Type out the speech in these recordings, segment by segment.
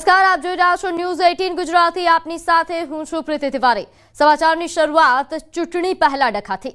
નમસ્કાર, આપ જોઈ રહ્યા છો ન્યૂઝ 18 ગુજરાતી। આપની સાથે હું છું પ્રીતિ તિવારી। સમાચારની શરૂઆત ચૂંટણી પહેલા ડખાથી।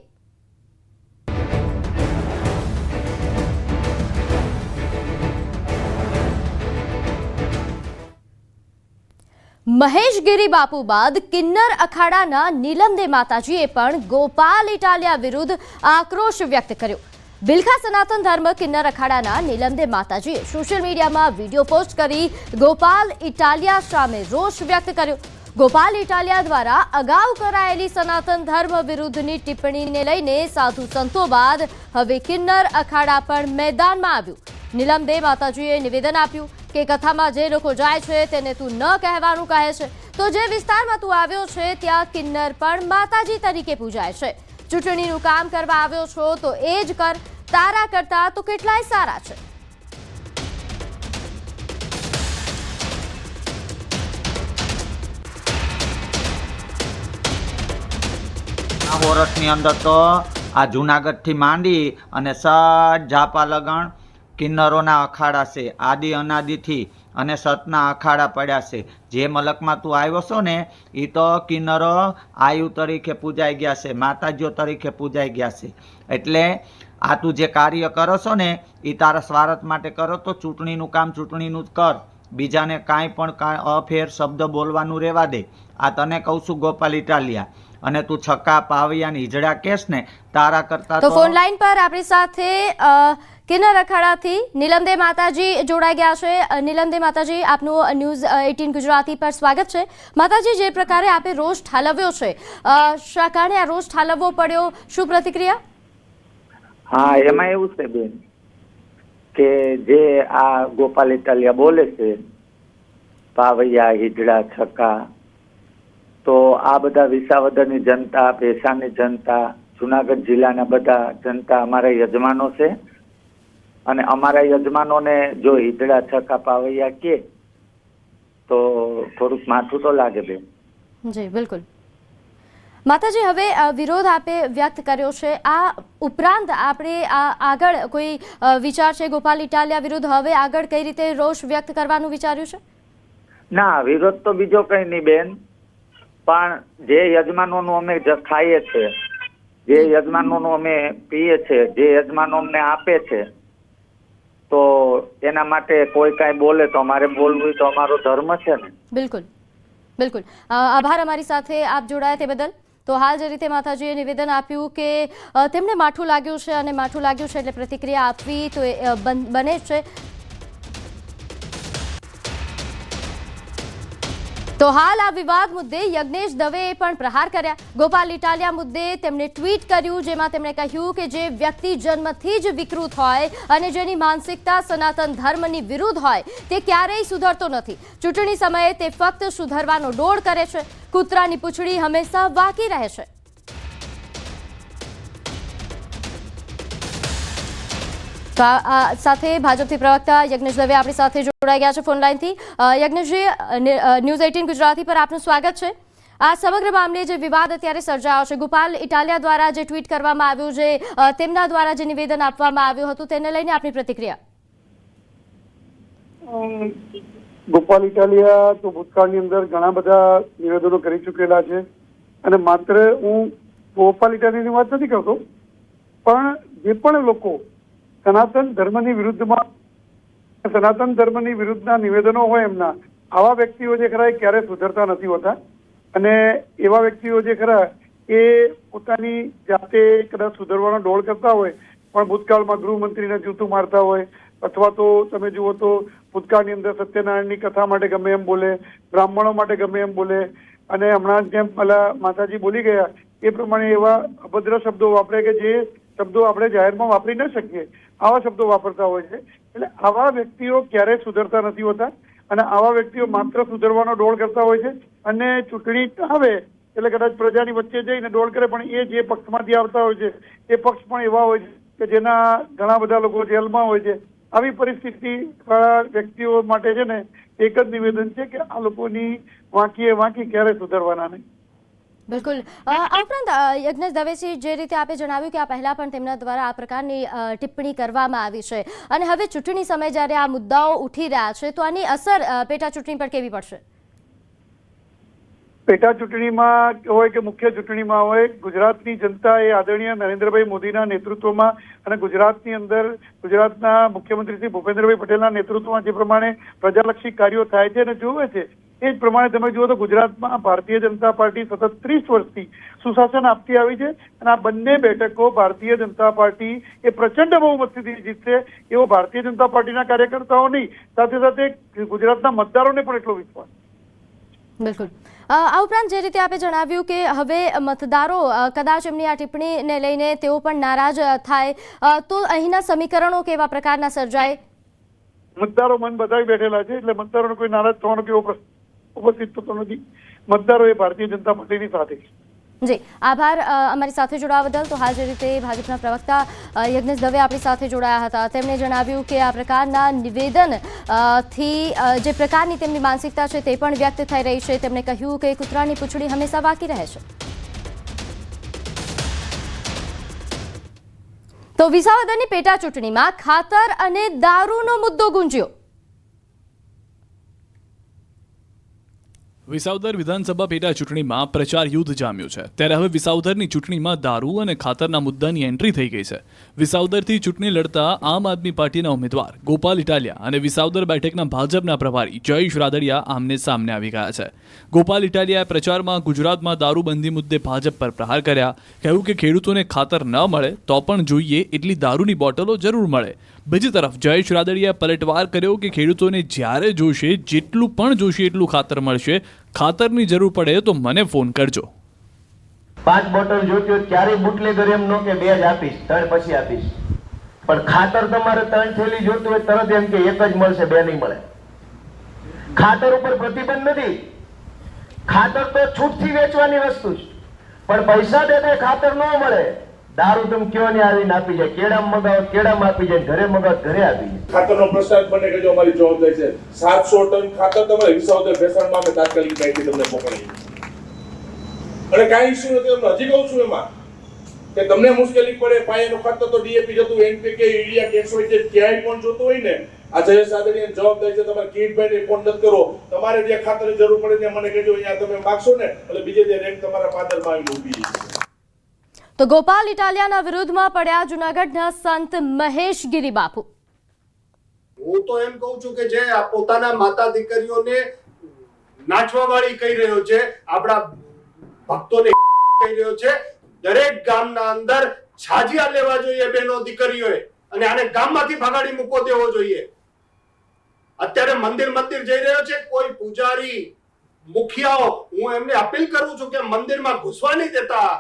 મહેશગીરી બાપુ બાદ કિન્નર અખાડાના નીલમદે માતાજીએ પણ ગોપાલ ઇટાલિયા વિરુદ્ધ આક્રોશ વ્યક્ત કર્યો। બિલખા સનાતન ધર્મ કિન્નર અખાડાના નીલમદે માતાજીએ સોશિયલ મીડિયામાં વિડીયો પોસ્ટ કરી ગોપાલ ઇટાલિયા સામે રોષ વ્યક્ત કર્યો। ગોપાલ ઇટાલિયા દ્વારા અગાઉ કરાયેલી સનાતન ધર્મ વિરુદ્ધની ટિપ્પણીને લઈને સાધુ સંતો બાદ હવે કિન્નર અખાડા પણ મેદાનમાં આવ્યું। નીલમદે માતાજીએ નિવેદન આપ્યું કે કથામાં જે લોકો જાય છે તેને તું ન કહેવાનું કહે છે, તો જે વિસ્તારમાં તું આવ્યો છે ત્યાં કિન્નર પણ માતાજી તરીકે પૂજાય છે। ચૂંટણીનું કામ કરવા આવ્યો છો તો એ જ કર, તારા કરતા તો કેટલાય સારા છે। આ વર્ષની અંદર તો આ જૂનાગઢથી માંડી અને સટ ઝાપા લગણ કિન્નરોના અખાડા છે, આદિ અનાદિથી અને સતના અખાડા પડ્યા છે। જે મલકમાં તું આવ્યો છો ને એ તો કિન્નરો આયુ તરીકે પૂજાઈ ગયા છે, માતાજીઓ તરીકે પૂજાઈ ગયા છે। એટલે આ તું જે કાર્ય કરો છો ને એ તારા સ્વાર્થ માટે કરો તો ચૂંટણીનું કામ ચૂંટણીનું જ કર, બીજાને કાંઈ પણ અફેર શબ્દ બોલવાનું રહેવા દે। આ તને કહું છું ગોપાલ ઇટાલિયા, અને તું છક્કા પાવિયા હિજડા કેસ ને તારા કરતા તો ફોન લાઈન પર આપણી સાથે કિન્નર અખાડાથી નીલમદે માતાજી જોડાઈ ગયા છે। નીલમદે માતાજી, આપનું ન્યૂઝ 18 ગુજરાતી પર સ્વાગત છે। માતાજી, જે પ્રકારે આપે રોષ ઠાલવ્યો છે, શા કારણે આ રોષ ઠાલવવો પડ્યો, શું પ્રતિક્રિયા? હા, એમાં એવું છે બેન કે જે આ ગોપાલ ઇટાલિયા બોલે છે પાવૈયા હિજડા છક્કા, તો આ બધા વિસાવદરની જનતા, ભેસાની જનતા, જુનાગઢ જિલ્લાના બધા જનતા અમારા યજમાનો છે, અને અમારા યજમાનોને જો હિજડા છક્કા પાવૈયા કે તો થોડુંક માથું તો લાગે બેન। જી બિલકુલ। માતાજી, હવે વિરોધ આપે વ્યક્ત કર્યો છે, આ ઉપરાંત આપણે આગળ કોઈ વિચાર છે ગોપાલ ઇટાલિયા વિરુદ્ધ? હવે આગળ કઈ રીતે રોષ વ્યક્ત કરવાનું વિચાર્યું છે? ના, વિરોધ તો બીજો કઈ નહીં બેન, પણ જે યજમાનોનું અમે ખાઈએ છીએ, જે યજમાનોનું અમે પીએ છીએ, જે યજમાનો અમને આપે છે, તો એના માટે કોઈ કાંઈ બોલે તો અમારે બોલવું તો અમારો ધર્મ છે ને। બિલકુલ બિલકુલ, આભાર અમારી સાથે આપ જોડાયા તે બદલ। તો હાલ જે રીતે માતાજીએ નિવેદન આપ્યું કે તેમને માઠું લાગ્યું છે અને માઠું લાગ્યું છે એટલે પ્રતિક્રિયા આપવી તો બને જ છે। તો હાલ આ વિવાદ મુદ્દે યજ્ઞેશ દવેએ પણ પ્રહાર કર્યા। ગોપાલ ઇટાલિયા મુદ્દે તેમણે ટ્વીટ કર્યું, જેમાં તેમણે કહ્યું કે જે વ્યક્તિ જન્મથી જ વિકૃત હોય અને જેની માનસિકતા સનાતન ધર્મની વિરુદ્ધ હોય તે ક્યારેય સુધરતો નથી। ચૂંટણી સમયે તે ફક્ત સુધરવાનો ડોળ કરે છે, કૂતરાની પૂંછડી હંમેશા વાકી રહે છે। તો આ સાથે ભાજપથી પ્રવક્તા યજ્ઞેશ દવે આપણી સાથે જોડાઈ ગયા છે ફોન લાઈનથી। યજ્ઞેશજી, ન્યૂઝ 18 ગુજરાતી પર આપનું સ્વાગત છે। આ સમગ્ર મામલે જે વિવાદ અત્યારે સર્જાયો છે, ગોપાલ ઇટાલિયા દ્વારા જે ટ્વીટ કરવામાં આવ્યું છે, તેમના દ્વારા જે નિવેદન આપવામાં આવ્યું હતું, તેને લઈને આપની પ્રતિક્રિયા? ગોપાલ ઇટાલિયા તો ભૂતકાળની અંદર ઘણા બધા નિવેદનો કરી ચૂકેલા છે, અને માત્ર હું ગોપાલ ઇટાલિયાની વાત નથી કરતો, પણ જે પણ લોકો સનાતન ધર્મની વિરુદ્ધમાં, સનાતન ધર્મની વિરુદ્ધના નિવેદનો હોય એમના, આવા વ્યક્તિઓ જે ખરા એ ક્યારેય સુધરતા નથી હોતા, અને એવા વ્યક્તિઓ જે ખરા એ પોતાની જાતે કદાચ સુધરવાનો ડોળ કરતા હોય પણ ભૂતકાળમાં ગૃહમંત્રીને જૂતું મારતા હોય, અથવા તો તમે જુઓ તો ભૂતકાળની અંદર સત્યનારાયણની કથા માટે ગમે એમ બોલે, બ્રાહ્મણો માટે ગમે એમ બોલે, અને હમણાં જેમ પેલા માતાજી બોલી ગયા એ પ્રમાણે એવા અભદ્ર શબ્દો વાપરે કે જે શબ્દો આપણે જાહેરમાં વાપરી ન શકીએ, આવા શબ્દો વાપરતા હોય છે। એટલે આવા વ્યક્તિઓ ક્યારેય સુધરતા નથી હોતા, અને આવા વ્યક્તિઓ માત્ર સુધરવાનો ડોળ કરતા હોય છે, અને ચૂંટણી આવે એટલે કદાચ પ્રજાની વચ્ચે જઈને ડોળ કરે, પણ એ જે પક્ષમાંથી આવતા હોય છે એ પક્ષ પણ એવા હોય છે કે જેના ઘણા બધા લોકો જેલમાં હોય છે। આવી પરિસ્થિતિ વ્યક્તિઓ માટે છે ને એક જ નિવેદન છે કે આ લોકોની વાંકીએ વાંકી ક્યારેય સુધરવાના નહીં। બિલકુલ. આ ઉપરાંત યજ્ઞેશ દવેજી, જે રીતે આપે જણાવ્યું કે આ પહેલા પણ તેમના દ્વારા આ પ્રકારની ટિપ્પણી કરવામાં આવી છે અને હવે ચૂંટણી સમયે જ્યારે આ મુદ્દાઓ ઉઠી રહ્યા છે તો આની અસર પેટા ચૂંટણી પર કેવી પડશે? પેટા ચૂંટણીમાં હોય કે મુખ્ય ચૂંટણીમાં હોય, ગુજરાતની જનતા એ આદરણીય નરેન્દ્રભાઈ મોદીના નેતૃત્વમાં અને ગુજરાતની અંદર ગુજરાતના મુખ્યમંત્રી શ્રી ભૂપેન્દ્રભાઈ પટેલના નેતૃત્વમાં જે પ્રમાણે પ્રજાલક્ષી કાર્યો થાય છે અને જોવે છે એ જ પ્રમાણે તમે જુઓ તો ગુજરાતમાં ભારતીય જનતા પાર્ટી સતત 30 વર્ષથી સુશાસન આપતી આવી છે અને આ બંને બેઠકો ભારતીય જનતા પાર્ટી એ પ્રચંડ બહુમતીથી જીતશે એવો ભારતીય જનતા પાર્ટીના કાર્યકર્તાઓ નહીં, સાથે સાથે ગુજરાતના મતદારોને પણ એટલો વિશ્વાસ. બિલકુલ. આ ઉપરાંત જે રીતે આપે જણાવ્યું કે હવે મતદારો કદાચ એમની આ ટિપ્પણીને લઈને તેઓ પણ નારાજ થાય તો અહીંના સમીકરણો કેવા પ્રકારના સર્જાય? મતદારો મન બધાવી બેઠેલા છે એટલે મતદારોને કોઈ નારાજ થવાનો કેવો પ્રશ્ન ઉપસ્થિત થતો નથી. મતદારો એ ભારતીય જનતા પાર્ટીની સાથે છે. જી આભાર અમારી સાથે જોડાવા બદલ. તો હાલ જે રીતે ભાજપના પ્રવક્તા યજ્ઞેશ દવે આપણી સાથે જોડાયા હતા, તેમણે જણાવ્યું કે આ પ્રકારના નિવેદન થી જે પ્રકારની તેમની માનસિકતા છે તે પણ વ્યક્ત થઈ રહી છે. તેમણે કહ્યું કે કૂતરાની પૂંછડી હંમેશા બાકી રહે છે. તો વિસાવદરની પેટા ચૂંટણીમાં ખાતર અને દારૂનો મુદ્દો ગુંજ્યો. વિસાવદર વિધાનસભા પેટા ચૂંટણીમાં પ્રચાર યુદ્ધ જામ્યું છે. ત્યારે હવે વિસાવદરની ચૂંટણીમાં દારૂ અને ખાતરના મુદ્દાની એન્ટ્રી થઈ ગઈ છે. વિસાવદરથી ચૂંટણી લડતા આમ આદમી પાર્ટીના ઉમેદવાર ગોપાલ ઇટાલિયા અને વિસાવદર બેઠકના ભાજપના પ્રભારી જયેશ રાદડિયા આમને સામને આવી ગયા છે. ગોપાલ ઇટાલિયાએ પ્રચારમાં ગુજરાતમાં દારૂબંધી મુદ્દે ભાજપ પર પ્રહાર કર્યા. કહ્યું કે ખેડૂતોને ખાતર ન મળે તો પણ જોઈએ એટલી દારૂની બોટલો જરૂર મળે. બીજી તરફ જયેશ રાદડિયાએ પલટવાર કર્યો કે ખેડૂતોને જ્યારે જોશે જેટલું પણ જોશે એટલું ખાતર મળશે. ખાતરની જરૂર પડે તો મને ફોન કરજો. 5 બોટલ જોઈતી હોય ક્યારેય બુટલેગર એમ નો કે 2 જ આપીશ 3 પછી આપીશ, પણ ખાતર તમારે 3 થેલી જોઈતું હોય તરત એમ કે 1 જ મળશે 2 નહીં મળે. ખાતર ઉપર પ્રતિબંધ નથી. ખાતર તો છૂટથી વેચવાની વસ્તુ છે, પણ પૈસા દે ખાતર ન મળે. દારૂ તમે કયો ને આવીને આપી જાય, કેળામાં મગાવો કેળામાં આપી જાય, ઘરે મગાવો ઘરે આપી જાય. ખાતરનો પ્રશ્ન બને કે જો અમારી જવાબદારી છે 700 ટન ખાતર તમારે વિસાવદર ભેસાણમાં અમે તાત્કાલિક માહિતી તમને મોકલીએ અને કાંઈ ઇસ્યુ નથી. તમને હજી કહું છું એમાં કે તમને મુશ્કેલી પડે પાયાનું ખાતર તો ડીએપી જતું NPK યુરિયા કેપ્સોઇડ જે ક્યાંય પણ જોતું હોય ને આ જયેશ રાદડિયાની જવાબદારી છે. તમારે કિરીટભાઈને ફોન નથી કરો, તમારે જે ખાતરની જરૂર પડે ત્યાં મને કહેજો, અહીંયા તમે માગશો ને એટલે બીજે જે રેન્ક તમારા પાદરમાં આવીને ઊભી છે. તો ગોપાલ ઇટાલિયાના વિરોધમાં પડ્યા જૂનાગઢના સંત મહેશ ગિરી બાપુ. હું તો એમ કહું છું કે જે પોતાના માતા દીકરીઓને નાચવા વાળી કહી રહ્યો છે, આપણા ભક્તોને કહી રહ્યો છે, દરેક ગામના અંદર છાજિયા લેવા જોઈએ બહેનો દીકરીઓએ અને આને ગામમાંથી ભગાડી મૂકો દેવો જોઈએ. અત્યારે મંદિર જઈ રહ્યો છે કોઈ પૂજારી મુખિયાઓ, હું એમને અપીલ કરું છું કે મંદિરમાં ઘૂસવા નહીં દેતા.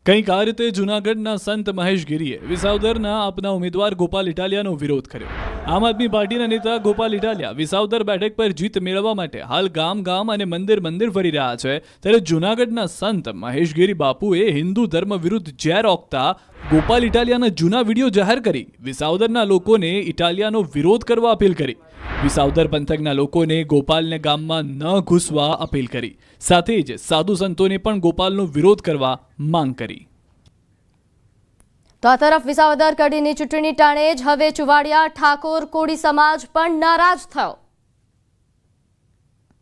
કંઈક આ રીતે જૂનાગઢના સંત મહેશ ગિરીએ વિસાવદરના આપના ઉમેદવાર ગોપાલ ઇટાલિયાનો વિરોધ કર્યો. આમ આદમી પાર્ટીના નેતા ગોપાલ ઇટાલિયા વિસાવદર બેઠક પર જીત મેળવવા માટે હાલ ગામ અને મંદિર ફરી રહ્યા છે. ત્યારે જૂનાગઢના સંત મહેશ ગિરી બાપુએ હિન્દુ ધર્મ વિરુદ્ધ ઝેર ઓકતા ગોપાલ ઇટાલિયાના જૂના વિડીયો જાહેર કરી વિસાવદરના લોકોને ઇટાલિયાનો વિરોધ કરવા અપીલ કરી. વિસાવદર પંથકના લોકોને ગોપાલને ગામમાં ન ઘૂસવા અપીલ કરી. સાથે જ સાધુ સંતોને પણ ગોપાલનો વિરોધ કરવા માંગ કરી. તો આ તરફ વિસાવદર કડીની ચૂંટણી ટાણે જ હવે ચુવાડિયા ઠાકોર કોળી સમાજ પણ નારાજ થયો.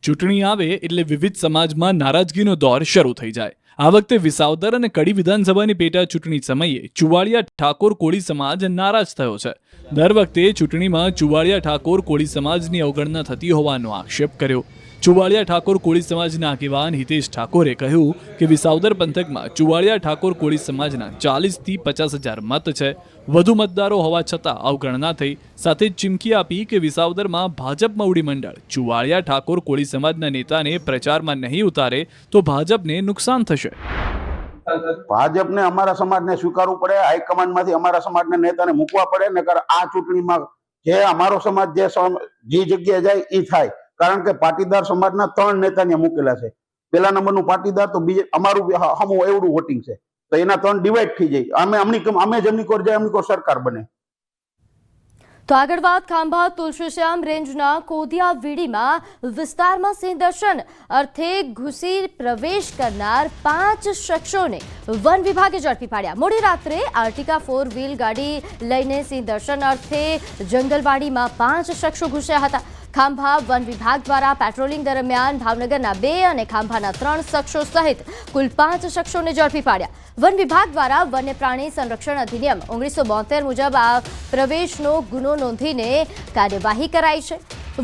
ચૂંટણી આવે એટલે વિવિધ સમાજમાં નારાજગીનો દોર શરૂ થઈ જાય. આ વખતે વિસાવદર અને કડી વિધાનસભાની પેટા ચૂંટણી સમયે ચુવાડિયા ઠાકોર કોળી સમાજ નારાજ થયો છે. દર વખતે ચૂંટણીમાં ચુવાડિયા ઠાકોર કોળી સમાજની અવગણના થતી હોવાનો આક્ષેપ કર્યો. ચુવાડિયા ઠાકોર કોળી સમાજના આગેવાન હિતેશ ઠાકોરે કહ્યું કે વિસાવદર પંથકમાં ચુવાડિયા ઠાકોર કોળી સમાજના 40 થી 50,000 મત છે. વધુ મતદારો હોવા છતાં અવગણના થઈ. સાથે જ ચીમકી આપી કે વિસાવદરમાં ભાજપ મવડી મંડળ ચુવાડિયા ઠાકોર કોળી સમાજના નેતાને પ્રચારમાં નહીં ઉતારે તો ભાજપને નુકસાન થશે. ભાજપને અમારા સમાજને સ્વીકારવું પડે, હાઈકમાન્ડમાંથી અમારા સમાજના નેતાને મૂકવા પડે, નકર આ ચૂંટણીમાં જે અમારો સમાજ જે જગ્યાએ જાય એ થાય. કારણ કે પાટીદાર સમાજના 3 નેતા ત્યાં મૂકેલા છે. પેલા નંબરનું પાટીદાર તો બીજે અમારું હમું એવડું વોટિંગ છે, તો એના 3 ડિવાઈડ થઈ જાય. અમે જેમની કોર જાય એમની કોર સરકાર બને. તો આગળ વાત ખાંભા તુલસીશ્યામ રેન્જના કોદિયા વીડીમાં વિસ્તારમાં સિંહ દર્શન અર્થે ઘૂસી પ્રવેશ કરનાર 5 શખ્સોને વન વિભાગે ઝડપી પાડ્યા. મોડી રાત્રે આર્ટિકા 4 વ્હીલ ગાડી લઈને સિંહ દર્શન અર્થે જંગલવાડીમાં 5 શખ્સો ઘૂસ્યા હતા. ખાંભા વન વિભાગ દ્વારા પેટ્રોલિંગ દરમિયાન ભાવનગરના 2 અને ખાંભાના 3 શખ્સો સહિત કુલ 5 શખ્સોને ઝડપી પાડ્યા. વન વિભાગ દ્વારા વન્ય પ્રાણી સંરક્ષણ અધિનિયમ 1972 મુજબ આ પ્રવેશનો ગુનો નોંધીને કાર્યવાહી કરાઈ છે.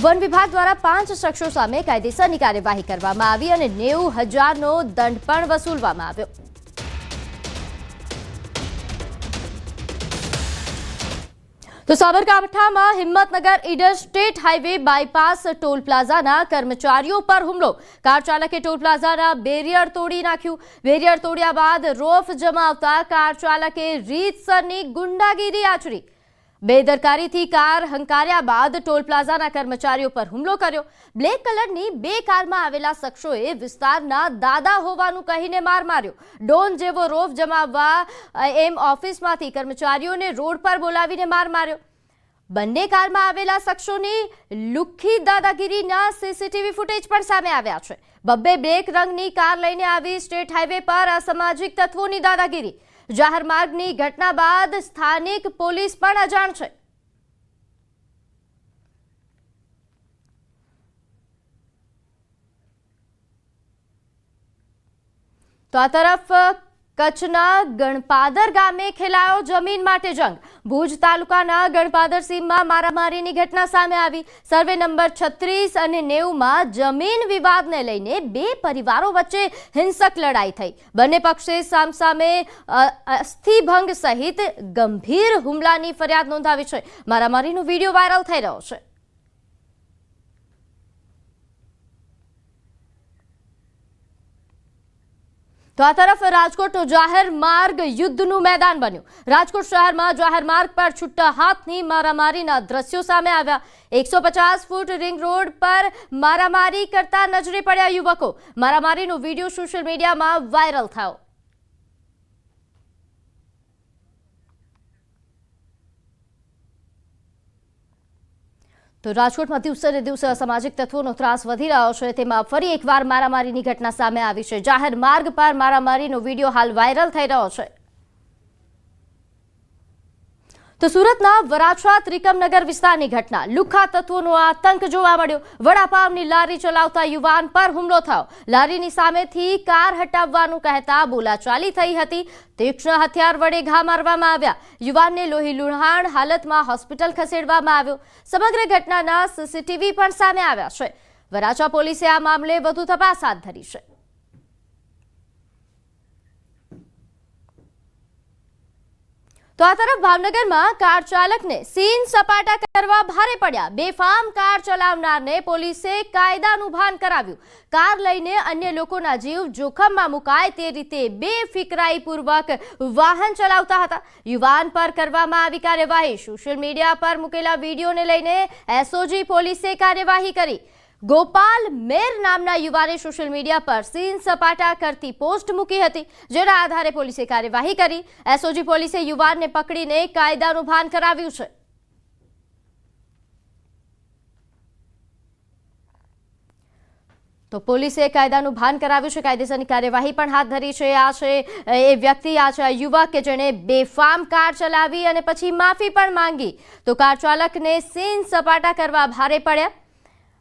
વન વિભાગ દ્વારા 5 શખ્સો સામે કાયદેસરની કાર્યવાહી કરવામાં આવી અને 90,000નો દંડ પણ વસૂલવામાં આવ્યો. તો સાબરકાંઠામાં Himmatnagar Idar state highway bypass toll પ્લાઝાના કર્મચારીઓ પર હુમલો. કાર ચાલકે ટોલ પ્લાઝાના બેરિયર તોડી નાખ્યું. બેરિયર તોડ્યા બાદ રોફ જમાવતા કાર ચાલકે રીતસરની ગુંડાગીરી આચરી. બેદરકારીથી કાર હંકાર્યા બાદ ટોલ પ્લાઝાના કર્મચારીઓ પર હુમલો કર્યો. બ્લેક કલરની 2 કારમાં આવેલા શખ્સોએ વિસ્તારના દાદા હોવાનું કહીને માર માર્યો. ડોન જેવો રોફ જમાવવા એમ ઓફિસમાંથી કર્મચારીઓને રોડ પર બોલાવીને માર માર્યો. બંને કારમાં આવેલા શખ્સોની લુખ્ખી દાદાગીરીના સીસીટીવી ફૂટેજ પણ સામે આવ્યા છે. બબ્બે બ્લેક રંગની કાર લઈને આવી સ્ટેટ હાઈવે પર અસામાજિક તત્વોની દાદાગીરી. જાહેર માર્ગની ઘટના બાદ સ્થાનિક પોલીસ પણ અજાણ છે. તો આ તરફ કચ્છના ગણપાદર ગામે ખેલાયો જમીન માટે જંગ. ભુજ તાલુકાના ગણપાદર સીમમાં મારામારીની ઘટના સામે આવી. સર્વે નંબર 36 અને 90માં જમીન વિવાદને લઈને 2 પરિવારો વચ્ચે હિંસક લડાઈ થઈ. બંને પક્ષે સામસામે અસ્થિભંગ સહિત ગંભીર હુમલાની ફરિયાદ નોંધાવી છે. મારામારીનો વિડીયો વાયરલ થઈ રહ્યો છે. તો આ તરફ રાજકોટનું જાહેર માર્ગ યુદ્ધનું મેદાન બન્યું. રાજકોટ શહેરમાં જાહેર માર્ગ પર છૂટા હાથની મારામારીના દ્રશ્યો સામે આવ્યા. 150 ફૂટ રિંગ રોડ પર મારામારી કરતા નજરે પડ્યા યુવકો. મારામારીનો વિડીયો સોશિયલ મીડિયામાં વાયરલ થયો. તો રાજકોટમાં દિવસે ને દિવસે અસામાજિક તત્વોનો ત્રાસ વધી રહ્યો છે. તેમાં ફરી એકવાર મારામારીની ઘટના સામે આવી છે. જાહેર માર્ગ પર મારામારીનો વિડીયો હાલ વાયરલ થઈ રહ્યો છે. તો સુરતના વરાછા ત્રિકમનગર વિસ્તારની ઘટના. લુખ્ખા તત્વોનો આતંક જોવા મળ્યો. વડાપાવની લારી ચલાવતા યુવાન પર હુમલો થયો. લારીની સામેથી કાર હટાવવાનું કહેતા બોલાચાલી થઈ હતી. તીક્ષ્ણ હથિયાર વડે ઘા મારવામાં આવ્યા. યુવાનને લોહી લુહાણ હાલતમાં હોસ્પિટલ ખસેડવામાં આવ્યો. સમગ્ર ઘટનાના સીસીટીવી પણ સામે આવ્યા છે. વરાછા પોલીસે આ મામલે વધુ તપાસ હાથ ધરી છે. તો આ તરફ ભાવનગરમાં કાર ચાલકને સીન સપાટા કરવા ભારે પડ્યા. બેફામ કાર ચલાવનારને પોલીસે કાયદાનું ભાન કરાવ્યું. કાર લઈને અન્ય લોકોના જીવ જોખમમાં મુકાય તે રીતે બેફિકરાઈપૂર્વક વાહન ચલાવતા હતા. યુવાન પર કરવામાં આવી કાર્યવાહી. સોશિયલ મીડિયા પર મૂકેલા વિડીયોને લઈને એસઓજી પોલીસે કાર્યવાહી કરી. ગોપાલ મેર નામના યુવાને સોશિયલ મીડિયા પર સીન સપાટા કરતી પોસ્ટ મૂકી હતી, જેના આધારે પોલીસે કાર્યવાહી કરી. એસઓજી પોલીસે યુવાનને પકડીને કાયદાનું ભાન કરાવ્યું છે. તો પોલીસે કાયદાનું ભાન કરાવ્યું છે. કાયદેસરની કાર્યવાહી પણ હાથ ધરી છે. આ છે એ વ્યક્તિ, આ છે આ યુવક કે જેણે બેફામ કાર ચલાવી અને પછી માફી પણ માંગી. તો કાર ચાલકને સીન સપાટા કરવા ભારે પડ્યા.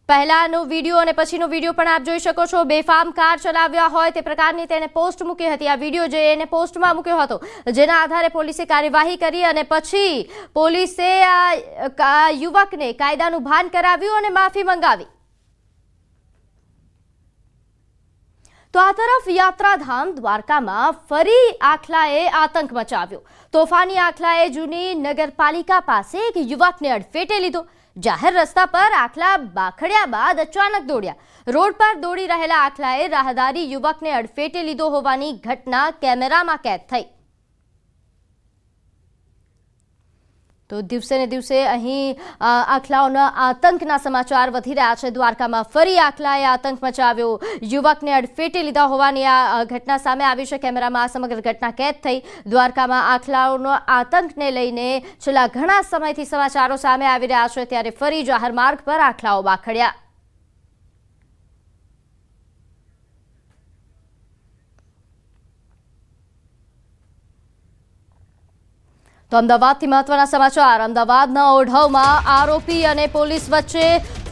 પહેલાનો વિડીયો અને પછીનો વિડીયો પણ આપ જોઈ શકો છો. બેફામ કાર ચલાવ્યા હોય તે પ્રકારની તેને પોસ્ટ મૂકી હતી. આ વિડીયો જે એને પોસ્ટમાં મૂક્યો હતો, જેના આધારે પોલીસે કાર્યવાહી કરી અને પછી પોલીસે આ યુવકને કાયદાનું ભાન કરાવ્યું અને માફી મંગાવી. તો આ તરફ યાત્રાધામ દ્વારકામાં ફરી આખલાએ આતંક મચાવ્યો. તોફાની આખલાએ જૂની નગરપાલિકા પાસે એક યુવકને અડફેટે લીધો. જાહેર રસ્તા પર આખલા બાખડ્યા બાદ અચાનક દોડ્યા. રોડ પર દોડી રહેલા આખલાએ રાહદારી યુવકને અડફેટે લીધો હોવાની ઘટના કેમેરામાં કેદ થઈ. તો દિવસે ને દિવસે અહીં આખલાઓના આતંકના સમાચાર વધી રહ્યા છે. દ્વારકામાં ફરી આખલાએ આતંક મચાવ્યો. યુવકને અડફેટે લીધા હોવાની આ ઘટના સામે આવી છે. કેમેરામાં આ સમગ્ર ઘટના કેદ થઈ. દ્વારકામાં આખલાઓનો આતંકને લઈને છેલ્લા ઘણા સમયથી સમાચારો સામે આવી રહ્યા છે, ત્યારે ફરી જાહેર માર્ગ પર આખલાઓ બાખડ્યા. તો અમદાવાદથી મહત્વના સમાચાર. અમદાવાદના ઓઢવમાં આરોપી અને પોલીસ વચ્ચે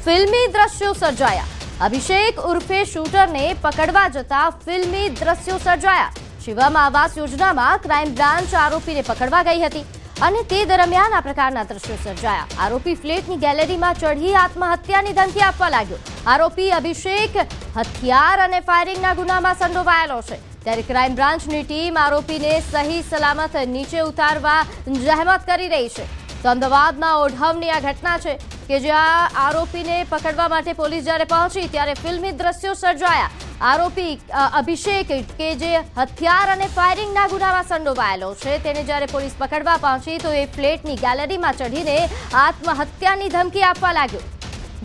ફિલ્મી દ્રશ્યો સર્જાયા. અભિષેક ઉર્ફે શૂટરને પકડવા જતા ફિલ્મી દ્રશ્યો સર્જાયા. શિવમ આવાસ યોજનામાં ક્રાઇમ બ્રાન્ચ આરોપીને પકડવા ગઈ હતી અને તે દરમિયાન આ પ્રકારના દ્રશ્યો સર્જાયા. આરોપી ફ્લેટની ગેલેરીમાં ચઢી આત્મહત્યાની ધમકી આપવા લાગ્યો. આરોપી અભિષેક હથિયાર અને ફાયરિંગના ગુનામાં સંડોવાયેલો છે. ત્યારે ક્રાઇમ બ્રાન્ચની ટીમ આરોપીને સહી સલામત નીચે ઉતારવા જહેમત કરી રહી છે. તો અમદાવાદના ઓઢવની આ ઘટના છે કે જ્યાં આરોપીને પકડવા માટે પોલીસ જ્યારે પહોંચી ત્યારે ફિલ્મી દ્રશ્યો સર્જાયા. આરોપી અભિષેક કે જે હથિયાર અને ફાયરિંગના ગુનામાં સંડોવાયેલો છે, તેને જ્યારે પોલીસ પકડવા પહોંચી તો એ ફ્લેટની ગેલેરીમાં ચઢીને આત્મહત્યાની ધમકી આપવા લાગ્યો.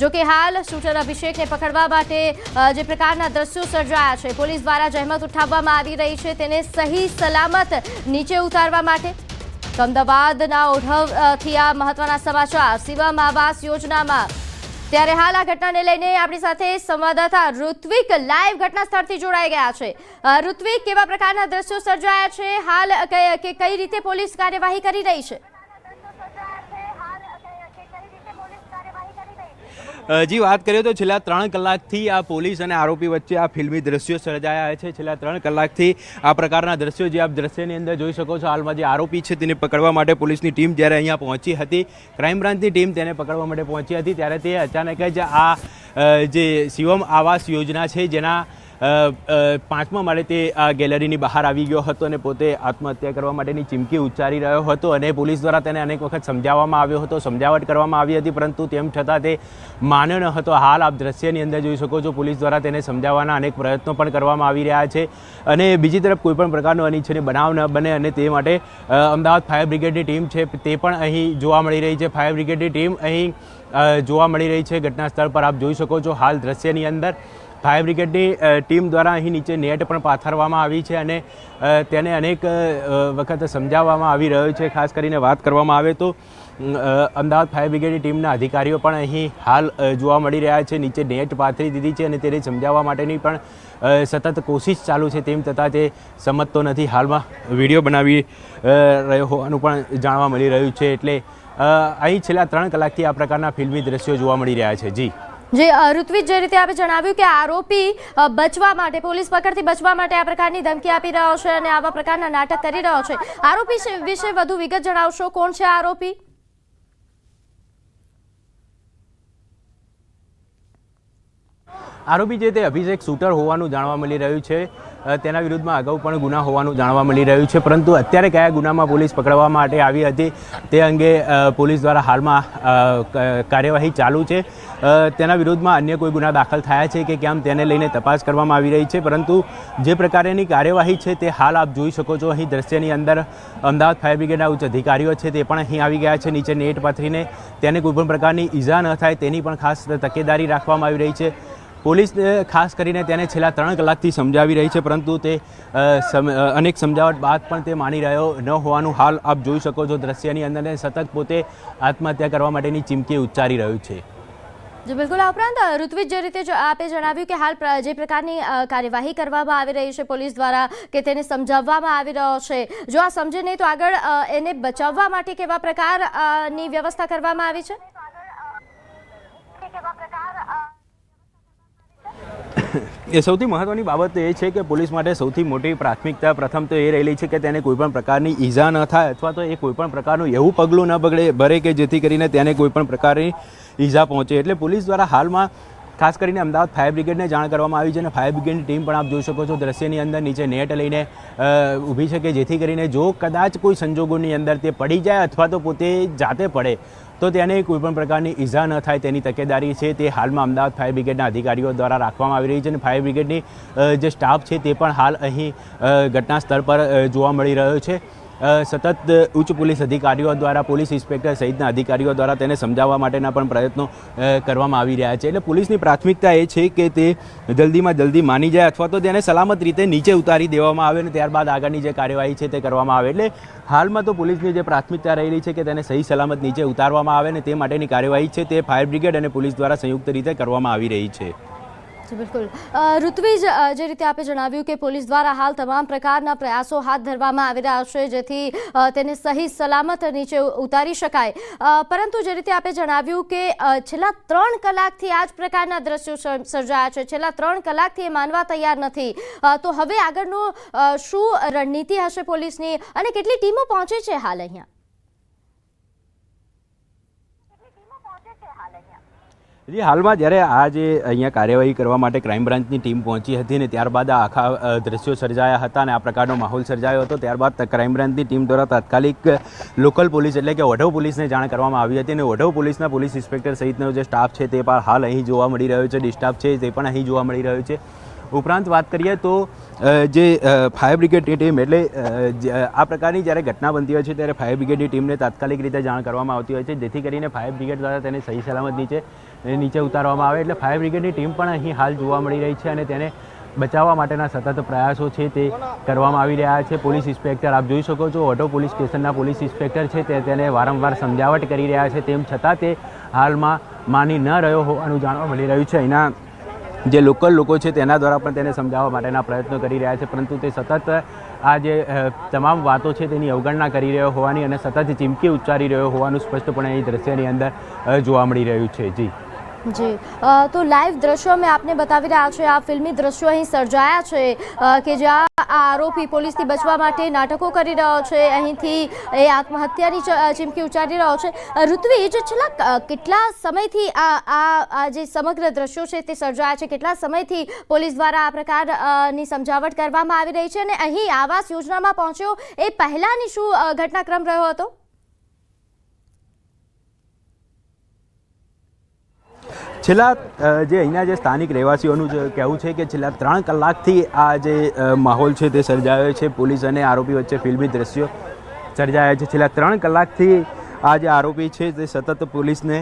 જોકે હાલ શૂટર અભિષેકને પકડવા માટે જે પ્રકારના દ્રશ્યો સર્જાયા છે, પોલીસ દ્વારા જહેમત ઉઠાવવામાં આવી રહી છે તેને સહી સલામત નીચે ઉતારવા માટે. તો અમદાવાદના ઓઢવથી આ મહત્વના સમાચાર. શિવમ આવાસ યોજનામાં ત્યારે હાલ આ ઘટનાને લઈને આપણી સાથે સંવાદદાતા ઋત્વિક લાઈવ ઘટના સ્થળથી જોડાઈ ગયા છે. ઋત્વિક, કેવા પ્રકારના દ્રશ્યો સર્જાયા છે હાલ, કે કઈ રીતે પોલીસ કાર્યવાહી કરી રહી છે? જી, વાત કરીએ તો છેલ્લા 3 કલાકથી આ પોલીસ અને આરોપી વચ્ચે આ ફિલ્મી દ્રશ્યો સર્જાયા છે. છેલ્લા 3 કલાકથી આ પ્રકારના દ્રશ્યો જે આપ દ્રશ્યની અંદર જોઈ શકો છો. હાલમાં જે આરોપી છે તેને પકડવા માટે પોલીસની ટીમ જ્યારે અહીંયા પહોંચી હતી, ક્રાઇમ બ્રાન્ચની ટીમ તેને પકડવા માટે પહોંચી હતી, ત્યારે તે અચાનક જ આ જે શિવમ આવાસ યોજના છે જેના 5મા માળે તે આ ગેલેરીની બહાર આવી ગયો હતો અને પોતે આત્મહત્યા કરવા માટેની ચીમકી ઉચ્ચારી રહ્યો હતો અને પોલીસ દ્વારા તેને અનેક વખત સમજાવવામાં આવ્યો હતો, સમજાવટ કરવામાં આવી હતી, પરંતુ તેમ છતાં તે માન્યો ન હતો. હાલ આપ દ્રશ્યની અંદર જોઈ શકો છો, પોલીસ દ્વારા તેને સમજાવવાના અનેક પ્રયત્નો પણ કરવામાં આવી રહ્યા છે અને બીજી તરફ કોઈપણ પ્રકારનો અનિચ્છનીય બનાવ ન બને અને તે માટે અમદાવાદ ફાયર બ્રિગેડની ટીમ છે તે પણ અહીં જોવા મળી રહી છે. ફાયર બ્રિગેડની ટીમ અહીં જોવા મળી રહી છે ઘટના સ્થળ પર. આપ જોઈ શકો છો હાલ દ્રશ્યની અંદર ફાયર બ્રિગેડની ટીમ દ્વારા અહીં નીચે નેટ પણ પાથરવામાં આવી છે અને તેને અનેક વખત સમજાવવામાં આવી રહ્યો છે. ખાસ કરીને વાત કરવામાં આવે તો અમદાવાદ ફાયર બ્રિગેડની ટીમના અધિકારીઓ પણ અહીં હાલ જોવા મળી રહ્યા છે. નીચે નેટ પાથરી દીધી છે અને તેને સમજાવવા માટેની પણ સતત કોશિશ ચાલુ છે, તેમ છતાં તે સમજતો નથી. હાલમાં વિડીયો બનાવી રહ્યો હોવાનું પણ જાણવા મળી રહ્યું છે. એટલે અહીં છેલ્લા 3 કલાકથી આ પ્રકારના ફિલ્મી દ્રશ્યો જોવા મળી રહ્યા છે. જી જે ઋત્વિક, જે રીતે આપણે જણાવ્યું કે આરોપી બચવા માટે, પોલીસ પકડથી બચવા માટે આ પ્રકારની ધમકી આપી રહ્યો છે અને આવા પ્રકારના નાટક કરી રહ્યો છે. આરોપી વિશે વધુ વિગત જણાવશો? કોણ છે આરોપી? આરોપી જે તે અભિષેક શૂટર હોવાનું જાણવા મળી રહ્યું છે. તેના વિરુદ્ધમાં અગાઉ પણ ગુના હોવાનું જાણવા મળી રહ્યું છે, પરંતુ અત્યારે કયા ગુનામાં પોલીસ પકડવા માટે આવી હતી તે અંગે પોલીસ દ્વારા હાલમાં કાર્યવાહી ચાલુ છે. તેના વિરુદ્ધમાં અન્ય કોઈ ગુના દાખલ થયા છે કે કેમ તેને લઈને તપાસ કરવામાં આવી રહી છે, પરંતુ જે પ્રકારની કાર્યવાહી છે તે હાલ આપ જોઈ શકો છો. અહીં દ્રશ્યની અંદર અમદાવાદ ફાયર બ્રિગેડના ઉચ્ચ અધિકારીઓ છે તે પણ અહીં આવી ગયા છે. નીચે નેટ પાથરીને તેને કોઈપણ પ્રકારની ઈજા ન થાય તેની પણ ખાસ તકેદારી રાખવામાં આવી રહી છે. પોલીસ ખાસ કરીને તેને છેલ્લા 3 કલાકથી સમજાવી રહી છે, પરંતુ તે અનેક સમજાવટ બાદ પણ તે માની રહ્યો ન હોવાનું હાલ આપ જોઈ શકો છો. દ્રશ્યની અંદર સતત પોતે આત્મહત્યા કરવા માટેની ચીમકી ઉચ્ચારી રહ્યું છે. જી બિલકુલ. આ ઉપરાંત ઋત્વિક, જે રીતે આપે જણાવ્યું કે હાલ જે પ્રકારની કાર્યવાહી કરવામાં આવી રહી છે પોલીસ દ્વારા, કે તેને સમજાવવામાં આવી રહ્યો છે, જો આ સમજે નહીં તો આગળ એને બચાવવા માટે કેવા પ્રકારની વ્યવસ્થા કરવામાં આવી છે? એ સૌથી મહત્વની બાબત એ છે કે પોલીસ માટે સૌથી મોટી પ્રાથમિકતા પ્રથમ તો એ રહેલી છે કે તેને કોઈપણ પ્રકારની ઈજા ન થાય અથવા તો એ કોઈપણ પ્રકારનું એવું પગલું ન ભરે કે જેથી કરીને તેને કોઈપણ પ્રકારની ઈજા પહોંચે. એટલે પોલીસ દ્વારા હાલમાં ખાસ કરીને અમદાવાદ ફાયર બ્રિગેડને જાણ કરવામાં આવી છે અને ફાયર બ્રિગેડની ટીમ પણ આપ જોઈ શકો છો દ્રશ્યની અંદર નીચે નેટ લઈને ઊભી છે કે જેથી કરીને જો કદાચ કોઈ સંજોગોની અંદર તે પડી જાય અથવા તો પોતે જાતે પડે તો તેને કોઈપણ પ્રકારની ઈજા ન થાય તેની તકેદારી છે તે હાલમાં અમદાવાદ ફાયર બ્રિગેડના અધિકારીઓ દ્વારા રાખવામાં આવી રહી છે. અને ફાયર બ્રિગેડની જે સ્ટાફ છે તે પણ હાલ અહીં ઘટના સ્થળ પર જોવા મળી રહ્યો છે. સતત ઉચ્ચ પોલીસ અધિકારીઓ દ્વારા, પોલીસ ઇન્સ્પેક્ટર સહિતના અધિકારીઓ દ્વારા તેને સમજાવવા માટેના પણ પ્રયત્નો કરવામાં આવી રહ્યા છે. એટલે પોલીસની પ્રાથમિકતા એ છે કે તે જલ્દીમાં જલ્દી માની જાય અથવા તો તેને સલામત રીતે નીચે ઉતારી દેવામાં આવે અને ત્યારબાદ આગળની જે કાર્યવાહી છે તે કરવામાં આવે. એટલે હાલમાં તો પોલીસની જે પ્રાથમિકતા રહેલી છે કે તેને સહી સલામત નીચે ઉતારવામાં આવે અને તે માટેની કાર્યવાહી છે તે ફાયર બ્રિગેડ અને પોલીસ દ્વારા સંયુક્ત રીતે કરવામાં આવી રહી છે. બિલકુલ. ઋત્વિજ, જે રીતે આપે જણાવ્યું કે પોલીસ દ્વારા હાલ તમામ પ્રકારના પ્રયાસો હાથ ધરવામાં આવી રહ્યા છે જેથી તેને સહી સલામત નીચે ઉતારી શકાય, પરંતુ જે રીતે આપે જણાવ્યું કે છેલ્લા 3 કલાકથી આ જ પ્રકારના દ્રશ્યો સર્જાયા છે, છેલ્લા 3 કલાકથી એ માનવા તૈયાર નથી, તો હવે આગળનું શું રણનીતિ હશે પોલીસની અને કેટલી ટીમો પહોંચે છે હાલ અહીંયા? જી, હાલમાં જ્યારે આ જે અહીંયા કાર્યવાહી કરવા માટે ક્રાઇમ બ્રાન્ચની ટીમ પહોંચી હતી ને ત્યારબાદ આ આખા દ્રશ્યો સર્જાયા હતા અને આ પ્રકારનો માહોલ સર્જાયો હતો, ત્યારબાદ ક્રાઇમ બ્રાન્ચની ટીમ દ્વારા તાત્કાલિક લોકલ પોલીસ એટલે કે વઢવ પોલીસને જાણ કરવામાં આવી હતી અને વઢવ પોલીસના પોલીસ ઇન્સ્પેક્ટર સહિતનો જે સ્ટાફ છે તે પણ હાલ અહીં જોવા મળી રહ્યો છે, ડિસ્ટાફ છે તે પણ અહીં જોવા મળી રહ્યો છે. ઉપરાંત વાત કરીએ તો જે ફાયર બ્રિગેડની ટીમ એટલે આ પ્રકારની જ્યારે ઘટના બનતી હોય છે ત્યારે ફાયર બ્રિગેડની ટીમને તાત્કાલિક રીતે જાણ કરવામાં આવતી હોય છે જેથી કરીને ફાયર બ્રિગેડ દ્વારા તેને સહી સલામત નીચે ઉતારવામાં આવે. એટલે ફાયર બ્રિગેડની ટીમ પણ અહીં હાલ જોવા મળી રહી છે અને તેને બચાવવા માટેના સતત પ્રયાસો છે તે કરવામાં આવી રહ્યા છે. પોલીસ ઇન્સ્પેક્ટર આપ જોઈ શકો છો, વઢવ પોલીસ સ્ટેશનના પોલીસ ઇન્સ્પેક્ટર છે તે તેને વારંવાર સમજાવટ કરી રહ્યા છે, તેમ છતાં તે હાલમાં માની ન રહ્યો હોવાનું જાણવા મળી રહ્યું છે. અહીંના જે લોકલ લોકો છે તેના દ્વારા પણ તેને સમજાવવા માટેના પ્રયત્નો કરી રહ્યા છે, પરંતુ તે સતત આ જે તમામ વાતો છે તેની અવગણના કરી રહ્યો હોવાની અને સતત ચીમકી ઉચ્ચારી રહ્યો હોવાનું સ્પષ્ટપણે અહીં દ્રશ્યની અંદર જોવા મળી રહ્યું છે. જી, તો લાઈવ દ્રશ્યો મેં આપને બતાવી રહ્યા છે, આ ફિલ્મી દ્રશ્યો અહીં સર્જાયા છે કે જ્યાં આ આરોપી પોલીસથી બચવા માટે નાટકો કરી રહ્યો છે, અહીંથી એ આત્મહત્યાની ચીમકી ઉચ્ચારી રહ્યો છે. ઋત્વિજ, છેલ્લા કેટલા સમયથી આ જે સમગ્ર દ્રશ્યો છે તે સર્જાયા છે, કેટલા સમયથી પોલીસ દ્વારા આ પ્રકારની સમજાવટ કરવામાં આવી રહી છે અને અહીં આવાસ યોજનામાં પહોંચ્યો એ પહેલાંની શું ઘટનાક્રમ રહ્યો હતો? છેલ્લા જે અહીંના જે સ્થાનિક રહેવાસીઓનું કહેવું છે કે છેલ્લા 3 કલાકથી આ જે માહોલ છે તે સર્જાયો છે, પોલીસ અને આરોપી વચ્ચે ફિલ્મી દ્રશ્યો સર્જાયા છે. છેલ્લા 3 કલાકથી આ જે આરોપી છે તે સતત પોલીસને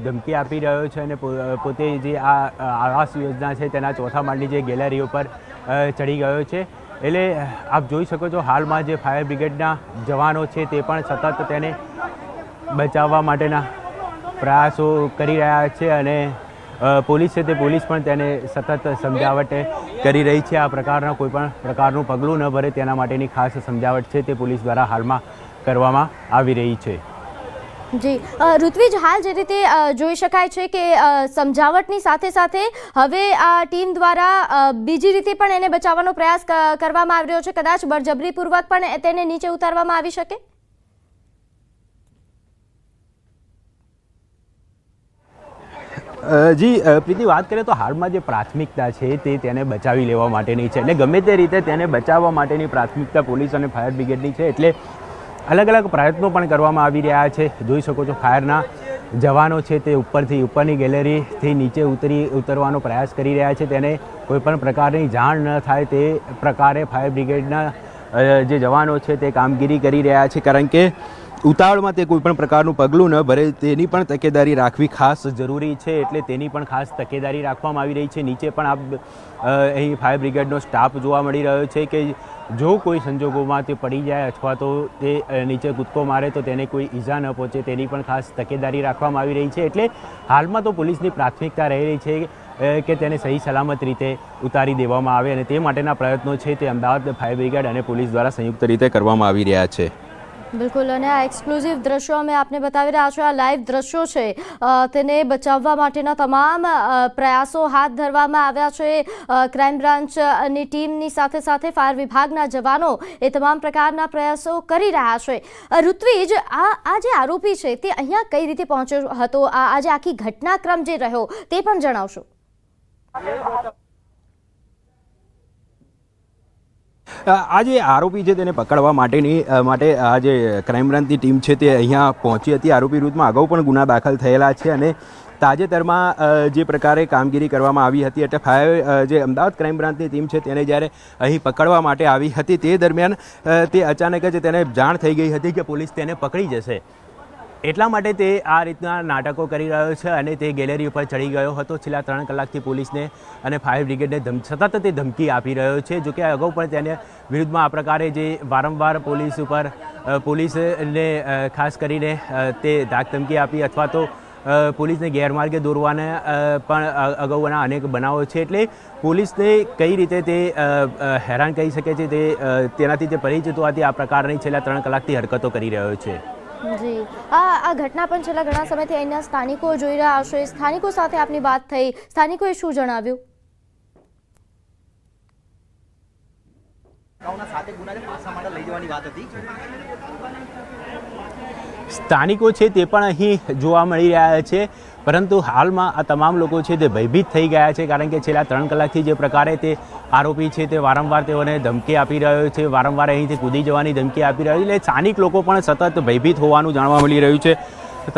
ધમકી આપી રહ્યો છે અને પોતે જે આ આવાસ યોજના છે તેના 4થા માળની જે ગેલેરી ઉપર ચડી ગયો છે. એટલે આપ જોઈ શકો છો હાલમાં જે ફાયર બ્રિગેડના જવાનો છે તે પણ સતત તેને બચાવવા માટેના પ્રયાસો કરી રહ્યા છે અને પોલીસ છે તે પોલીસ પણ તેને સતત સમજાવટ કરી રહી છે. આ પ્રકારના કોઈ પણ પ્રકારનું પગલું ન ભરે તેના માટેની ખાસ સમજાવટ છે તે પોલીસ દ્વારા હાલમાં કરવામાં આવી રહી છે. જી, ઋત્વિજ, હાલ જે રીતે જોઈ શકાય છે કે સમજાવટની સાથે સાથે હવે આ ટીમ દ્વારા બીજી રીતે પણ એને બચાવવાનો પ્રયાસ કરવામાં આવી રહ્યો છે, કદાચ બળજબરીપૂર્વક પણ તેને નીચે ઉતારવામાં આવી શકે? જી પ્રીતિ, વાત કરીએ તો હાલમાં જે પ્રાથમિકતા છે તે તેને બચાવી લેવા માટેની છે, એટલે ગમે તે રીતે તેને બચાવવા માટેની પ્રાથમિકતા પોલીસ અને ફાયર બ્રિગેડની છે. એટલે અલગ અલગ પ્રયત્નો પણ કરવામાં આવી રહ્યા છે. જોઈ શકો છો ફાયરના જવાનો છે તે ઉપરની ગેલેરીથી નીચે ઉતરવાનો પ્રયાસ કરી રહ્યા છે, તેને કોઈપણ પ્રકારની જાણ ન થાય તે પ્રકારે ફાયર બ્રિગેડના જે જવાનો છે તે કામગીરી કરી રહ્યા છે, કારણ કે ઉતાવળમાં તે કોઈપણ પ્રકારનું પગલું ન ભરે તેની પણ તકેદારી રાખવી ખાસ જરૂરી છે. એટલે તેની પણ ખાસ તકેદારી રાખવામાં આવી રહી છે. નીચે પણ આપ અહીં ફાયર બ્રિગેડનો સ્ટાફ જોવા મળી રહ્યો છે કે જો કોઈ સંજોગોમાં તે પડી જાય અથવા તો તે નીચે કૂદકો મારે તો તેને કોઈ ઈજા ન પહોંચે તેની પણ ખાસ તકેદારી રાખવામાં આવી રહી છે. એટલે હાલમાં તો પોલીસની પ્રાથમિકતા રહી રહી છે કે તેને સહી સલામત રીતે ઉતારી દેવામાં આવે અને તે માટેના પ્રયત્નો છે તે અમદાવાદ ફાયર બ્રિગેડ અને પોલીસ દ્વારા સંયુક્ત રીતે કરવામાં આવી રહ્યા છે. બિલકુલ, અને આ એક્સક્લુઝિવ દ્રશ્યો અમે આપને બતાવી રહ્યા છો, આ લાઈવ દ્રશ્યો છે, તેને બચાવવા માટેના તમામ પ્રયાસો હાથ ધરવામાં આવ્યા છે. ક્રાઇમ બ્રાન્ચની ટીમની સાથે સાથે ફાયર વિભાગના જવાનો એ તમામ પ્રકારના પ્રયાસો કરી રહ્યા છે. ઋત્વિજ, આ જે આરોપી છે તે અહીંયા કઈ રીતે પહોંચ્યો હતો, આ જે આખી ઘટનાક્રમ જે રહ્યો તે પણ જણાવશો? આ જે આરોપી છે તેને પકડવા માટે આ જે ક્રાઇમ બ્રાન્ચની ટીમ છે તે અહીંયા પહોંચી હતી. આરોપી વિરુદ્ધમાં અગાઉ પણ ગુના દાખલ થયેલા છે અને તાજેતરમાં જે પ્રકારે કામગીરી કરવામાં આવી હતી એટલે ફાયર જે અમદાવાદ ક્રાઇમ બ્રાન્ચની ટીમ છે તેને જ્યારે અહીં પકડવા માટે આવી હતી તે દરમિયાન તે અચાનક જ તેને જાણ થઈ ગઈ હતી કે પોલીસ તેને પકડી જશે, એટલા માટે તે આ રીતના નાટકો કરી રહ્યો છે અને તે ગેલેરી ઉપર ચડી ગયો હતો. છેલ્લા 3 કલાકથી પોલીસને અને ફાયર બ્રિગેડને સતત તે ધમકી આપી રહ્યો છે. જોકે અગાઉ પણ તેને વિરુદ્ધમાં આ પ્રકારે જે વારંવાર પોલીસ ઉપર પોલીસને ખાસ કરીને તે ધાક ધમકી આપી અથવા તો પોલીસને ગેરમાર્ગે દોરવાના પણ અગાઉના અનેક બનાવો છે. એટલે પોલીસને કઈ રીતે તે હેરાન કરી શકે છે તેનાથી તે પરિચિત હોવાથી આ પ્રકારની છેલ્લા 3 કલાકથી હરકતો કરી રહ્યો છે. જી, આ ઘટના પણ છેલ્લા ઘણા સમયથી અહીંના સ્થાનિકો જોઈ રહ્યા હશે. સ્થાનિકો સાથે આપની વાત થઈ, સ્થાનિકોએ શું જણાવ્યું? સ્થાનિકો છે તે પણ અહીં જોવા મળી રહ્યા છે, પરંતુ હાલમાં આ તમામ લોકો છે તે ભયભીત થઈ ગયા છે, કારણ કે છેલ્લા 3 કલાકથી જે પ્રકારે તે આરોપી છે તે વારંવાર તેઓને ધમકી આપી રહ્યો છે, વારંવાર અહીંથી કૂદી જવાની ધમકી આપી રહ્યો છે. એટલે સ્થાનિક લોકો પણ સતત ભયભીત હોવાનું જાણવા મળી રહ્યું છે.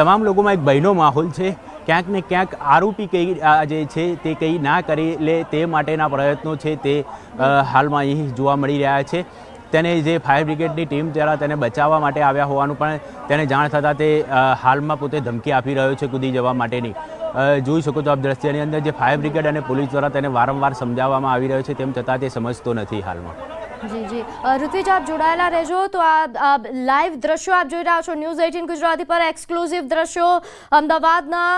તમામ લોકોમાં એક ભયનો માહોલ છે. ક્યાંક ને ક્યાંક આરોપી કઈ જે છે તે કંઈ ના કરી લે તે માટેના પ્રયત્નો છે તે હાલમાં અહીં જોવા મળી રહ્યા છે. તેને જે ફાયર બ્રિગેડની ટીમ દ્વારા તેને બચાવવા માટે આવ્યા હોવાનું પણ તેને જાણ થતાં તે હાલમાં પોતે ધમકી આપી રહ્યો છે કૂદી જવા માટેની. જોઈ શકો છો આપ દ્રશ્યની અંદર જે ફાયર બ્રિગેડ અને પોલીસ દ્વારા તેને વારંવાર સમજાવવામાં આવી રહ્યો છે, તેમ છતાં તે સમજતો નથી હાલમાં. જી, ઋત્વિજ આપ જોડાયેલા રહેજો. તો આ લાઈવ દ્રશ્યો આપ જોઈ રહ્યા છો ન્યૂઝ 18 ગુજરાતી પર. એક્સક્લુઝિવ દ્રશ્યો અમદાવાદના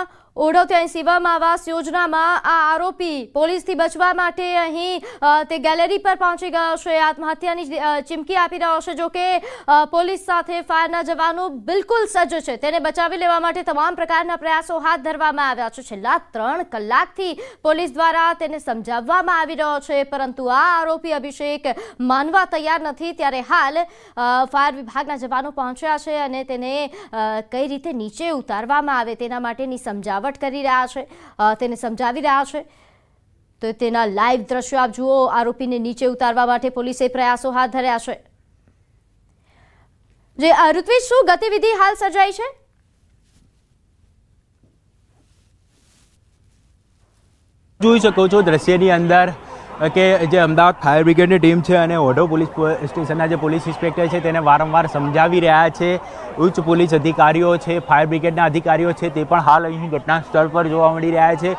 ઓઢવ ત્યાં શિવમ આવાસ યોજનામાં આ આરોપી પોલીસથી બચવા માટે અહીં તે ગેલેરી પર પહોંચી ગયો છે, આત્મહત્યાની ચીમકી આપી રહ્યો છે. જો કે પોલીસ સાથે ફાયરના જવાનો બિલકુલ સજ્જ છે, તેને બચાવી લેવા માટે તમામ પ્રકારના પ્રયાસો હાથ ધરવામાં આવ્યા છે. છેલ્લા 3 કલાકથી પોલીસ દ્વારા તેને સમજાવવામાં આવી રહ્યો છે, પરંતુ આ આરોપી અભિષેક માનવા તૈયાર નથી. ત્યારે હાલ ફાયર વિભાગના જવાનો પહોંચ્યા છે અને તેને કઈ રીતે નીચે ઉતારવામાં આવે તેના માટેની સમજાવટ કરી રહ્યા છે, તેને સમજાવી રહ્યા છે. તો તેના લાઈવ દ્રશ્યો આપ જુઓ. આરોપીને નીચે ઉતારવા માટે પોલીસે પ્રયાસો હાથ ધર્યા છે. જે ઋત્વિજ, શું ગતિવિધિ હાલ સર્જાઈ છે? જોઈ શકો છો દ્રશ્યની અંદર કે જે અમદાવાદ ફાયર બ્રિગેડની ટીમ છે અને ઓઢવ પોલીસ સ્ટેશનના જે પોલીસ ઇન્સ્પેક્ટર છે તેને વારંવાર સમજાવી રહ્યા છે. ઉચ્ચ પોલીસ અધિકારીઓ છે, ફાયર બ્રિગેડના અધિકારીઓ છે તે પણ હાલ અહીં ઘટના સ્થળ પર જોવા મળી રહ્યા છે.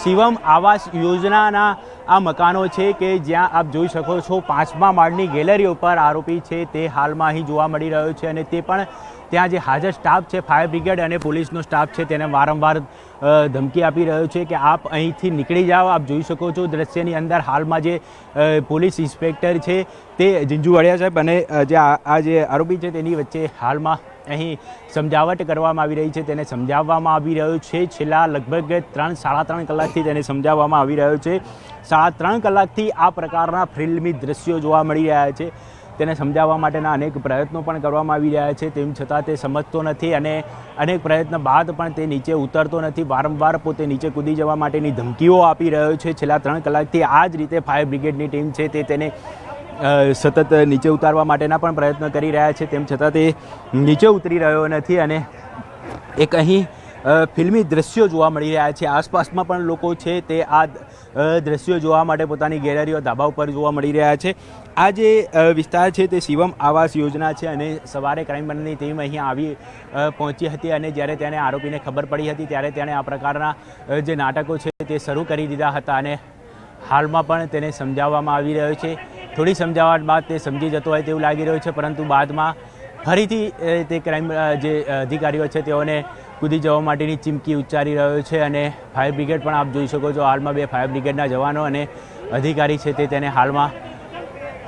શિવમ આવાસ યોજનાના આ મકાનો છે કે જ્યાં આપ જોઈ શકો છો 5મા માળની ગેલેરી ઉપર આરોપી છે તે હાલમાં અહીં જોવા મળી રહ્યો છે અને તે પણ ત્યાં જે હાજર સ્ટાફ છે ફાયર બ્રિગેડ અને પોલીસનો સ્ટાફ છે તેને વારંવાર ધમકી આપી રહ્યો છે કે આપ અહીંથી નીકળી જાઓ. આપ જોઈ શકો છો દ્રશ્યની અંદર હાલમાં જે પોલીસ ઇન્સ્પેક્ટર છે તે જીંજુવાડિયા સાહેબ અને જે આ જે આરોપી છે તેની વચ્ચે હાલમાં અહીં સમજાવટ કરવામાં આવી રહી છે, તેને સમજાવવામાં આવી રહ્યો છે. છેલ્લા લગભગ 3-3.5 કલાકથી તેને સમજાવવામાં આવી રહ્યો છે. 3.5 કલાકથી આ પ્રકારના ફિલ્મી દ્રશ્યો જોવા મળી રહ્યા છે. તેને સમજાવવા માટેના અનેક પ્રયત્નો પણ કરવામાં આવી રહ્યા છે, તેમ છતાં તે સમજતો નથી અને અનેક પ્રયત્ન બાદ પણ તે નીચે ઉતરતો નથી. વારંવાર પોતે નીચે કૂદી જવા માટેની ધમકીઓ આપી રહ્યો છે. છેલ્લા 3 કલાકથી આ જ રીતે ફાયર બ્રિગેડની ટીમ છે તે તેને સતત નીચે ઉતારવા માટેના પણ પ્રયત્ન કરી રહ્યા છે, તેમ છતાં તે નીચે ઉતરી રહ્યો નથી અને એક અહીં ફિલ્મી દ્રશ્યો જોવા મળી રહ્યા છે. આસપાસમાં પણ લોકો છે તે આ દ્રશ્યો જોવા માટે પોતાની ગેલેરીઓ ધાબા ઉપર જોવા મળી રહ્યા છે. આ જે વિસ્તાર છે તે શિવમ આવાસ યોજના છે અને સવારે ક્રાઇમ બ્રાન્ચની ટીમ અહીં આવી પહોંચી હતી અને જ્યારે તેને આરોપીને ખબર પડી હતી ત્યારે તેણે આ પ્રકારના જે નાટકો છે તે શરૂ કરી દીધા હતા અને હાલમાં પણ તેને સમજાવવામાં આવી રહ્યો છે. થોડી સમજાવટ બાદ તે સમજી જતો હોય તેવું લાગી રહ્યું છે, પરંતુ બાદમાં ફરીથી તે ક્રાઇમ જે અધિકારીઓ છે તેઓને કૂદી જવા માટેની ચીમકી ઉચ્ચારી રહ્યો છે અને ફાયર બ્રિગેડ પણ આપ જોઈ શકો છો હાલમાં 2 ફાયર બ્રિગેડના જવાનો અને અધિકારી છે તે તેને હાલમાં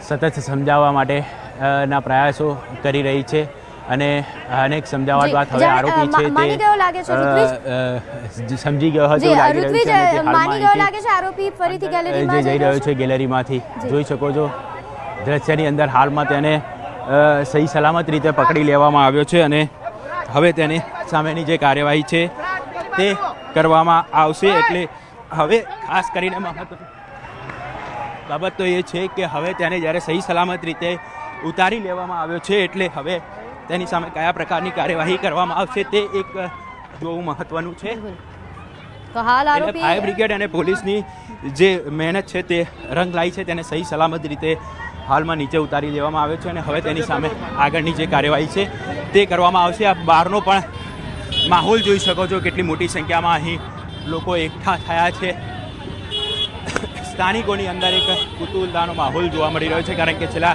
સતત સમજાવવા માટેના પ્રયાસો કરી રહી છે અને અનેક સમજાવટ બાદ હવે આરોપી છે તે સમજી ગયો હતો જે જઈ રહ્યો છે ગેલેરીમાંથી. જોઈ શકો છો દ્રશ્યની અંદર હાલમાં તેને સહી સલામત રીતે પકડી લેવામાં આવ્યો છે અને હવે તેની સામેની જે કાર્યવાહી છે તે કરવામાં આવશે. એટલે હવે ખાસ કરીને મહત્વની બાબત તો એ છે કે હવે તેને જ્યારે સહી સલામત રીતે ઉતારી લેવામાં આવ્યો છે એટલે હવે તેની સામે કયા પ્રકારની કાર્યવાહી કરવામાં આવશે તે એક જોવું મહત્વનું છે. તો હાલ એટલે આરોપી ફાયર બ્રિગેડ અને પોલીસની જે મહેનત છે તે રંગ લાવી છે, તેને સહી સલામત રીતે હાલમાં નીચે ઉતારી લેવામાં આવ્યો છે અને હવે તેની સામે આગળની જે કાર્યવાહી છે તે કરવામાં આવશે. આ બહારનો પણ માહોલ જોઈ શકો છો, કેટલી મોટી સંખ્યામાં અહીં લોકો એકઠા થયા છે. સ્થાનિકોની અંદર એક કુતૂહલતાનો માહોલ જોવા મળી રહ્યો છે, કારણ કે છેલ્લા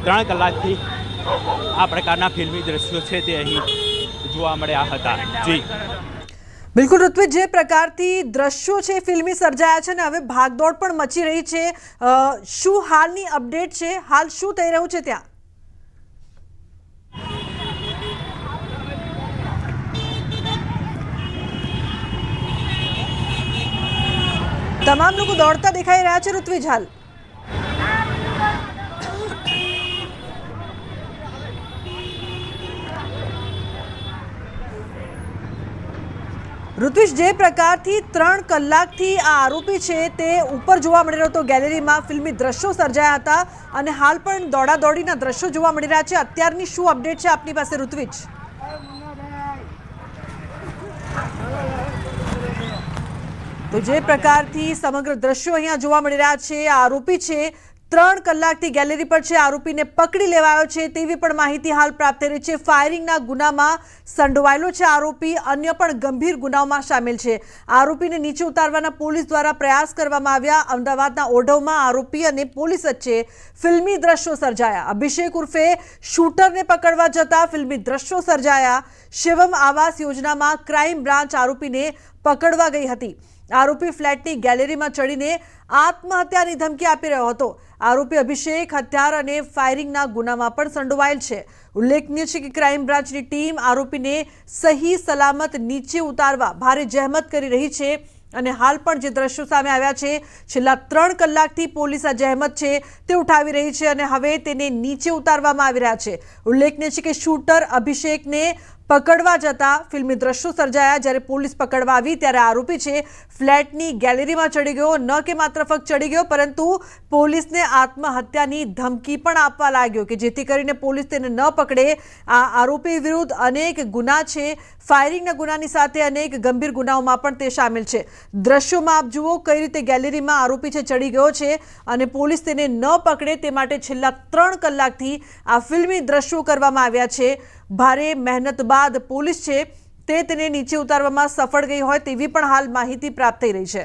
3 કલાકથી આ પ્રકારના ફિલ્મી દ્રશ્યો છે તે અહીં જોવા મળ્યા હતા. જી બિલકુલ ઋત્વિજ, જે પ્રકારથી દ્રશ્યો છે ફિલ્મી સર્જાયા છે ને હવે ભાગદોડ પણ મચી રહી છે, શું હાલની અપડેટ છે? હાલ શું થઈ રહ્યું છે ત્યાં? તમામ લોકો દોડતા દેખાઈ રહ્યા છે ઋત્વિજ હાલ? ઋત્વિજ, જે પ્રકારથી 3 કલાકથી આ આરોપી છે તે ઉપર જોવા મળી રહ્યો હતો, ગેલેરીમાં ફિલ્મી દ્રશ્યો સર્જાયા હતા અને હાલ પણ દોડાદોડીના દ્રશ્યો જોવા મળી રહ્યા છે. અત્યારની શું અપડેટ છે આપની પાસે ઋત્વિજ? તો જે પ્રકારથી સમગ્ર દ્રશ્યો અહીંયા જોવા મળી રહ્યા છે, આરોપી છે 3 કલાકથી ગેલેરી પર છે, આરોપીને પકડી લેવાયો છે તેવી પણ માહિતી હાલ પ્રાપ્ત થઈ રહી છે. ફાયરિંગના ગુનામાં સંડોવાયેલો છે આરોપી, અન્ય પણ ગંભીર ગુનાઓમાં સામેલ છે. આરોપીને નીચે ઉતારવાના પોલીસ દ્વારા પ્રયાસ કરવામાં આવ્યા. અમદાવાદના ઓઢવમાં આરોપી અને પોલીસ વચ્ચે ફિલ્મી દ્રશ્યો સર્જાયા. અભિષેક ઉર્ફે શૂટરને પકડવા જતા ફિલ્મી દ્રશ્યો સર્જાયા. શિવમ આવાસ યોજનામાં ક્રાઇમ બ્રાન્ચ આરોપીને પકડવા ગઈ હતી. આરોપી ફ્લેટની ગેલેરીમાં ચડીને આત્મહત્યાની ધમકી આપી રહ્યો હતો. આરોપી અભિષેક હત્યાર અને ફાયરિંગના ગુનામાં પણ સંડોવાયેલ છે. ઉલ્લેખનીય છે કે ક્રાઇમ બ્રાન્ચની ટીમ આરોપીને સહી સલામત નીચે ઉતારવા ભારે જહેમત કરી રહી છે અને હાલ પણ જે દ્રશ્યો સામે આવ્યા છે, છેલ્લા 3 કલાકથી પોલીસ આ જહેમત છે તે ઉઠાવી રહી છે અને હવે તેને નીચે ઉતારવામાં આવી રહ્યા છે. ઉલ્લેખનીય છે કે શૂટર અભિષેકને પકડવા જતા ફિલ્મી દ્રશ્યો સર્જાયા. જ્યારે પોલીસ પકડવા આવી ત્યારે આરોપી છે ફ્લેટની ગેલેરીમાં ચડી ગયો. ન કે માત્ર ફક્ત ચડી ગયો, પરંતુ પોલીસને આત્મહત્યાની ધમકી પણ આપવા લાગ્યો કે જેથી કરીને પોલીસ તેને ન પકડે. આ આરોપી વિરુદ્ધ અનેક ગુના છે, ફાયરિંગના ગુનાની સાથે અનેક ગંભીર ગુનાઓમાં પણ તે સામેલ છે. દ્રશ્યોમાં આપ જુઓ કઈ રીતે ગેલેરીમાં આરોપી છે ચડી ગયો છે અને પોલીસ તેને ન પકડે તે માટે છેલ્લા 3 કલાકથી આ ફિલ્મી દ્રશ્યો કરવામાં આવ્યા છે. ભારે મહેનત બાદ પોલીસ છે તે તેને નીચે ઉતારવામાં સફળ ગઈ હોય તેવી પણ હાલ માહિતી પ્રાપ્ત થઈ રહી છે.